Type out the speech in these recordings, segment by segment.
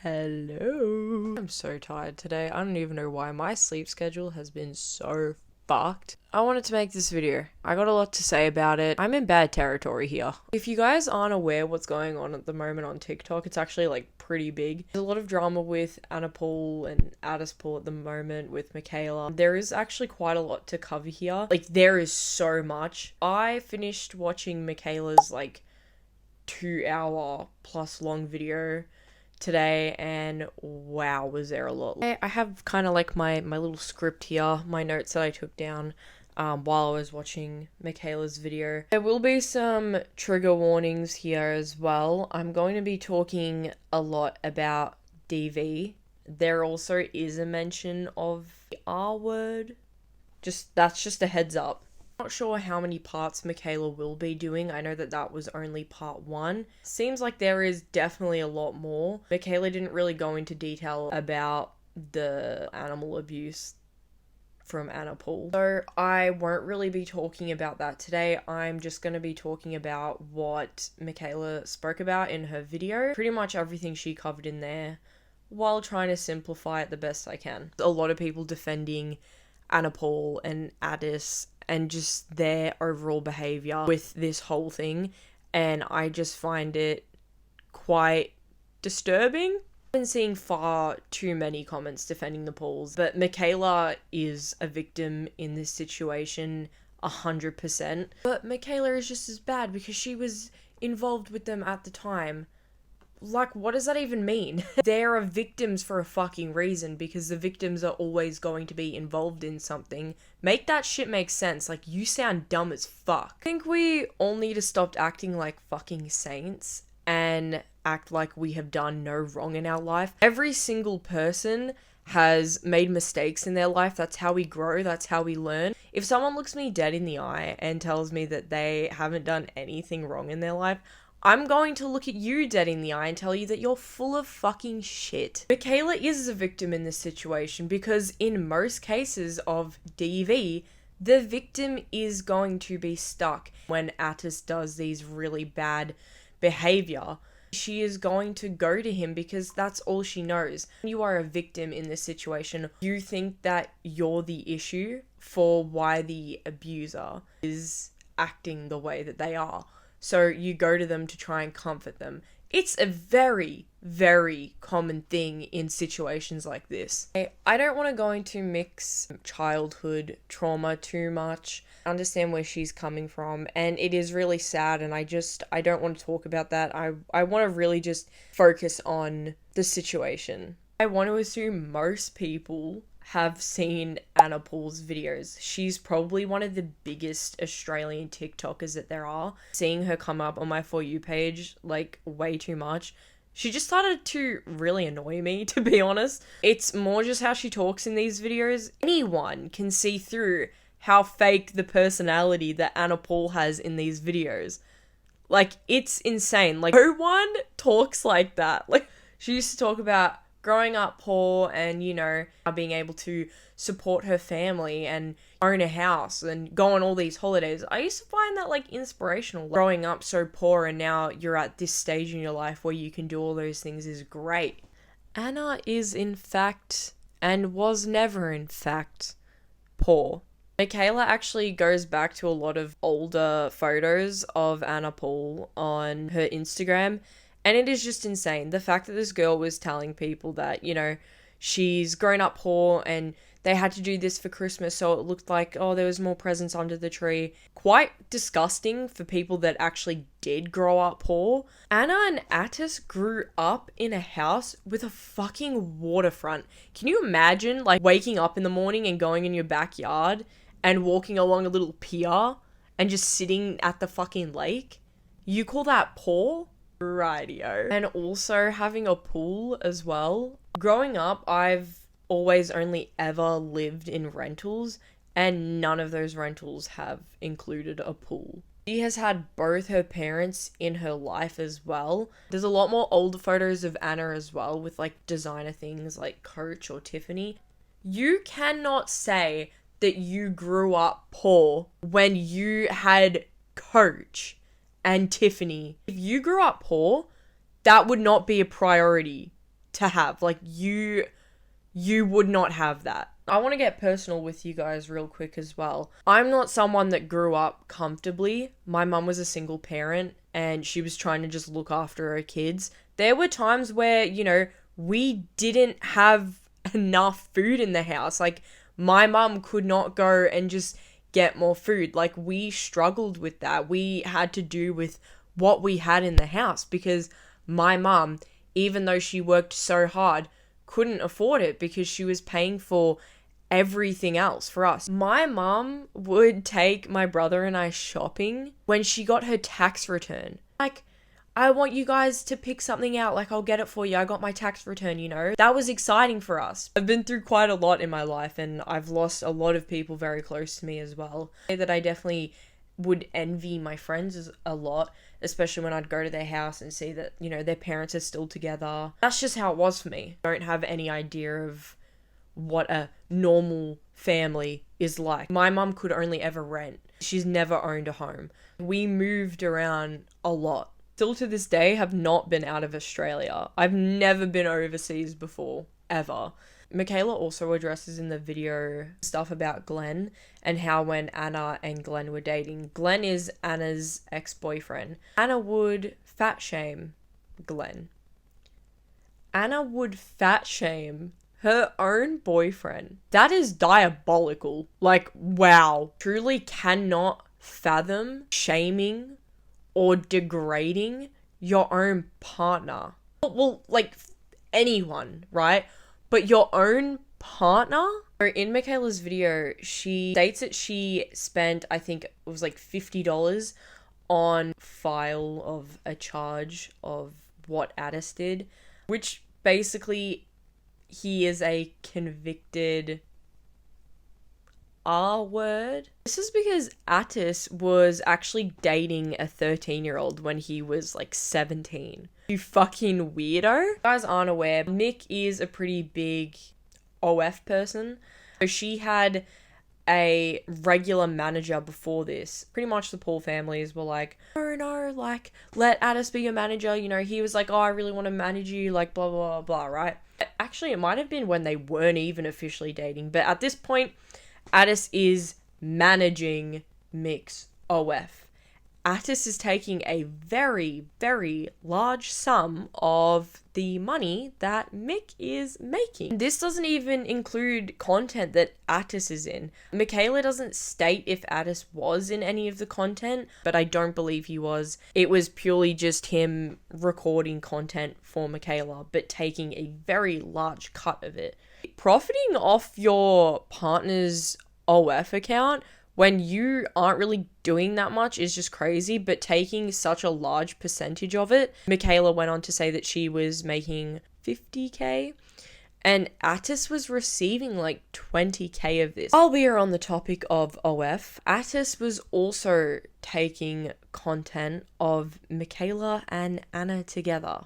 Hello. I'm so tired today. I don't even know why. My sleep schedule has been so fucked. I wanted to make this video. I got a lot to say about it. I'm in bad territory here. If you guys aren't aware what's going on at the moment on TikTok, it's actually like pretty big. There's a lot of drama with Anna and Atis at the moment with Michaela. There is actually quite a lot to cover here. Like there is so much. I finished watching Michaela's like 2 hour plus long video today, and wow, was there a lot. I have kind of like my little script here, my notes that I took down while I was watching Michaela's video. There will be some trigger warnings here as well. I'm going to be talking a lot about DV. There also is a mention of the R word. That's just a heads up. Not sure how many parts Michaela will be doing. I know that was only part 1. Seems like there is definitely a lot more. Michaela didn't really go into detail about the animal abuse from Anna. So I won't really be talking about that today. I'm just going to be talking about what Michaela spoke about in her video. Pretty much everything she covered in there while trying to simplify it the best I can. A lot of people defending Anna and Atis and just their overall behavior with this whole thing, and I just find it quite disturbing. I've been seeing far too many comments defending the Pauls, but Michaela is a victim in this situation 100%. But Michaela is just as bad because she was involved with them at the time. Like, what does that even mean? There are victims for a fucking reason, because the victims are always going to be involved in something. Make that shit make sense. Like, you sound dumb as fuck. I think we all need to stop acting like fucking saints and act like we have done no wrong in our life. Every single person has made mistakes in their life. That's how we grow. That's how we learn. If someone looks me dead in the eye and tells me that they haven't done anything wrong in their life, I'm going to look at you dead in the eye and tell you that you're full of fucking shit. Michaela is a victim in this situation because in most cases of DV, the victim is going to be stuck. When Atis does these really bad behavior, she is going to go to him because that's all she knows. When you are a victim in this situation, you think that you're the issue for why the abuser is acting the way that they are. So you go to them to try and comfort them. It's a very, very common thing in situations like this. I don't want to go into mix childhood trauma too much. I understand where she's coming from, and it is really sad, and I don't want to talk about that. I want to really just focus on the situation. I want to assume most people have seen Anna videos. She's probably one of the biggest Australian TikTokers that there are. Seeing her come up on my For You page, like, way too much. She just started to really annoy me, to be honest. It's more just how she talks in these videos. Anyone can see through how fake the personality that Anna has in these videos. Like, it's insane. Like, no one talks like that. Like, she used to talk about growing up poor and, you know, being able to support her family and own a house and go on all these holidays. I used to find that, like, inspirational. Growing up so poor and now you're at this stage in your life where you can do all those things is great. Anna is, in fact, and was never, in fact, poor. Michaela actually goes back to a lot of older photos of Anna on her Instagram, and it is just insane. The fact that this girl was telling people that, you know, she's grown up poor and they had to do this for Christmas, so it looked like, oh, there was more presents under the tree. Quite disgusting for people that actually did grow up poor. Anna and Atis grew up in a house with a fucking waterfront. Can you imagine, like, waking up in the morning and going in your backyard and walking along a little pier and just sitting at the fucking lake? You call that poor? Rightio. And also having a pool as well. Growing up, I've always only ever lived in rentals, and none of those rentals have included a pool. She has had both her parents in her life as well. There's a lot more older photos of Anna as well with, like, designer things like Coach or Tiffany. You cannot say that you grew up poor when you had Coach and Tiffany. If you grew up poor, that would not be a priority to have. Like, you would not have that. I want to get personal with you guys real quick as well. I'm not someone that grew up comfortably. My mum was a single parent and she was trying to just look after her kids. There were times where, you know, we didn't have enough food in the house. Like, my mum could not go and just get more food. Like, we struggled with that. We had to do with what we had in the house because my mum, even though she worked so hard, couldn't afford it because she was paying for everything else for us. My mum would take my brother and I shopping when she got her tax return. Like, I want you guys to pick something out. Like, I'll get it for you. I got my tax return, you know. That was exciting for us. I've been through quite a lot in my life and I've lost a lot of people very close to me as well. That I definitely would envy my friends a lot, especially when I'd go to their house and see that, you know, their parents are still together. That's just how it was for me. I don't have any idea of what a normal family is like. My mum could only ever rent. She's never owned a home. We moved around a lot. Still to this day have not been out of Australia. I've never been overseas before, ever. Michaela also addresses in the video stuff about Glenn and how when Anna and Glenn were dating, Glenn is Anna's ex-boyfriend. Anna would fat shame Glenn. Anna would fat shame her own boyfriend. That is diabolical. Like, wow. Truly cannot fathom shaming or degrading your own partner. Well, like, anyone, right? But your own partner? In Michaela's video, she states that she spent, I think it was like $50 on file of a charge of what Atis did, which basically he is a convicted R-word. This is because Atis was actually dating a 13-year-old when he was like 17. You fucking weirdo. You guys aren't aware, Mick is a pretty big OF person. So she had a regular manager before this. Pretty much the Paul families were like, no, like, let Atis be your manager. You know, he was like, oh, I really want to manage you, like, blah, blah, blah, right? Actually, it might have been when they weren't even officially dating. But at this point, Atis is managing Mick's OF. Atis is taking a very, very large sum of the money that Mick is making. This doesn't even include content that Atis is in. Michaela doesn't state if Atis was in any of the content, but I don't believe he was. It was purely just him recording content for Michaela, but taking a very large cut of it. Profiting off your partner's OF account when you aren't really doing that much is just crazy, but taking such a large percentage of it. Michaela went on to say that she was making $50K and Atis was receiving like $20K of this. While we are on the topic of OF, Atis was also taking content of Michaela and Anna together.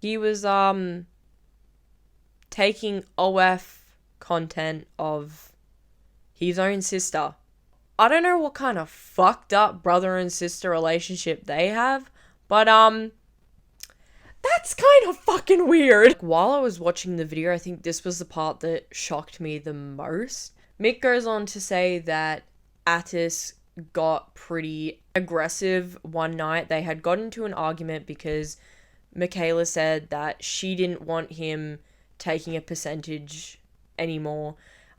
He was taking OF content of his own sister. I don't know what kind of fucked up brother and sister relationship they have, but that's kind of fucking weird. While I was watching the video, I think this was the part that shocked me the most. Mick goes on to say that Atis got pretty aggressive one night. They had got into an argument because Michaela said that she didn't want him taking a percentage anymore.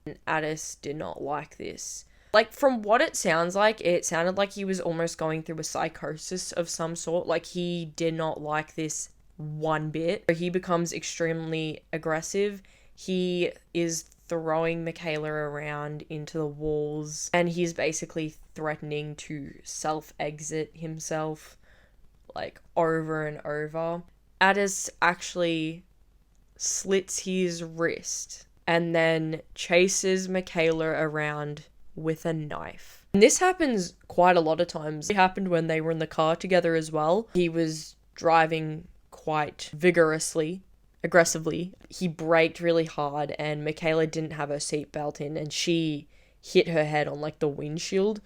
And Atis did not like this. Like, from what it sounds like, it sounded like he was almost going through a psychosis of some sort. Like, he did not like this one bit. He becomes extremely aggressive. He is throwing Michaela around into the walls. And he's basically threatening to self-exit himself, like, over and over. Atis actually slits his wrist and then chases Michaela around with a knife. And this happens quite a lot of times. It happened when they were in the car together as well. He was driving quite vigorously, aggressively. He braked really hard and Michaela didn't have her seatbelt in and she hit her head on like the windshield.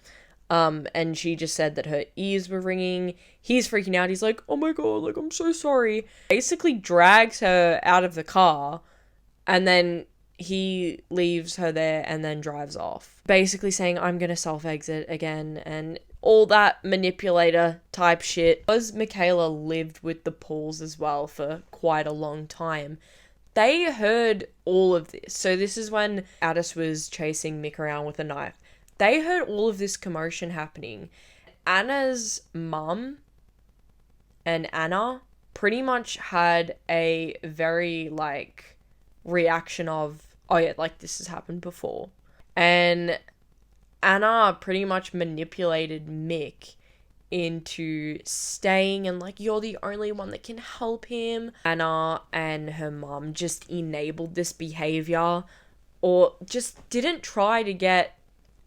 And she just said that her ears were ringing. He's freaking out. He's like, oh my god, like, I'm so sorry. Basically drags her out of the car, and then he leaves her there and then drives off. Basically saying, I'm gonna self-exit again, and all that manipulator type shit. Because Michaela lived with the Pauls as well for quite a long time, they heard all of this. So this is when Atis was chasing Mick around with a knife. They heard all of this commotion happening. Anna's mum and Anna pretty much had a very, like, reaction of, oh yeah, like, this has happened before. And Anna pretty much manipulated Mick into staying and, like, you're the only one that can help him. Anna and her mum just enabled this behavior, or just didn't try to get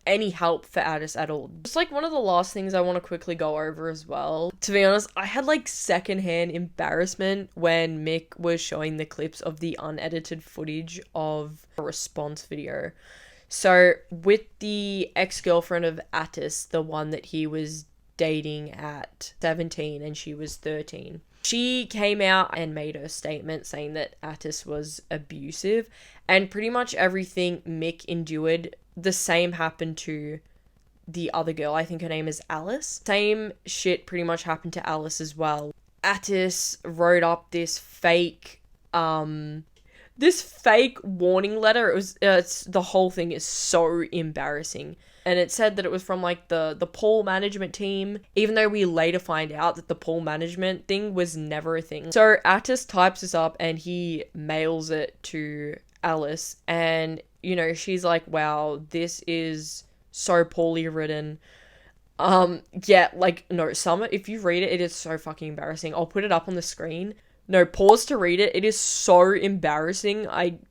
any help for Atis at all. Just like one of the last things I want to quickly go over as well. To be honest, I had like secondhand embarrassment when Mick was showing the clips of the unedited footage of a response video. So with the ex-girlfriend of Atis, the one that he was dating at 17 and she was 13, she came out and made her statement saying that Atis was abusive, and pretty much everything Mick endured, the same happened to the other girl. I think her name is Alice. Same shit pretty much happened to Alice as well. Atis wrote up this fake warning letter. It was the whole thing is so embarrassing. And it said that it was from like the Paul management team, even though we later find out that the Paul management thing was never a thing. So Atis types this up and he mails it to Alice, and you know, she's like, wow, this is so poorly written. Yeah, like, no, Summer, if you read it, it is so fucking embarrassing. I'll put it up on the screen. No, pause to read it. It is so embarrassing.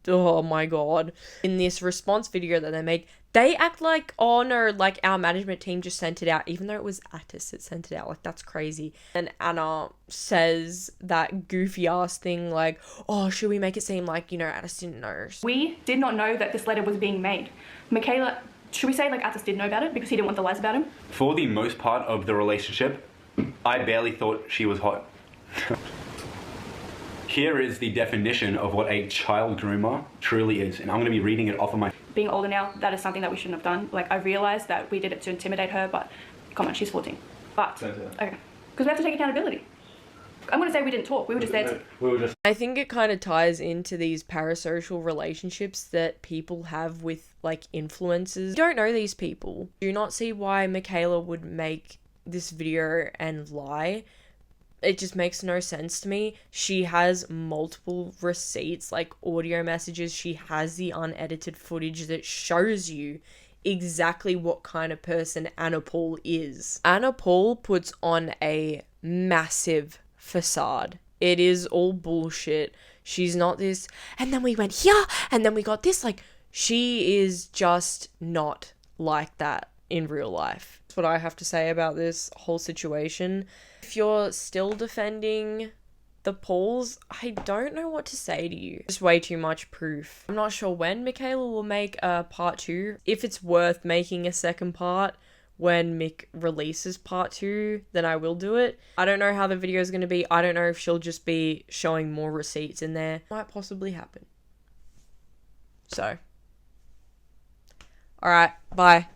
Oh my god. In this response video that they made, they act like, oh no, like our management team just sent it out, even though it was Atis that sent it out. Like, that's crazy. And Anna says that goofy ass thing like, oh, should we make it seem like, you know, Atis didn't know? We did not know that this letter was being made. Michaela, should we say like Atis did know about it because he didn't want the lies about him? For the most part of the relationship, I barely thought she was hot. Here is the definition of what a child groomer truly is, and I'm going to be reading it off of my... Being older now, that is something that we shouldn't have done. Like, I realised that we did it to intimidate her, but come on, she's 14. But, okay, because we have to take accountability. I'm going to say we didn't talk, we were just there to... I think it kind of ties into these parasocial relationships that people have with, like, influencers. You don't know these people. Do not see why Michaela would make this video and lie. It just makes no sense to me. She has multiple receipts, like audio messages. She has the unedited footage that shows you exactly what kind of person Anna Paul is. Anna Paul puts on a massive facade. It is all bullshit. She's not this, and then we went here, and then we got this. Like, she is just not like that in real life. That's what I have to say about this whole situation. If you're still defending the Pauls, I don't know what to say to you. Just way too much proof. I'm not sure when Michaela will make a part 2. If it's worth making a second part when Mick releases part 2, then I will do it. I don't know how the video is going to be. I don't know if she'll just be showing more receipts in there. Might possibly happen. So, alright, bye.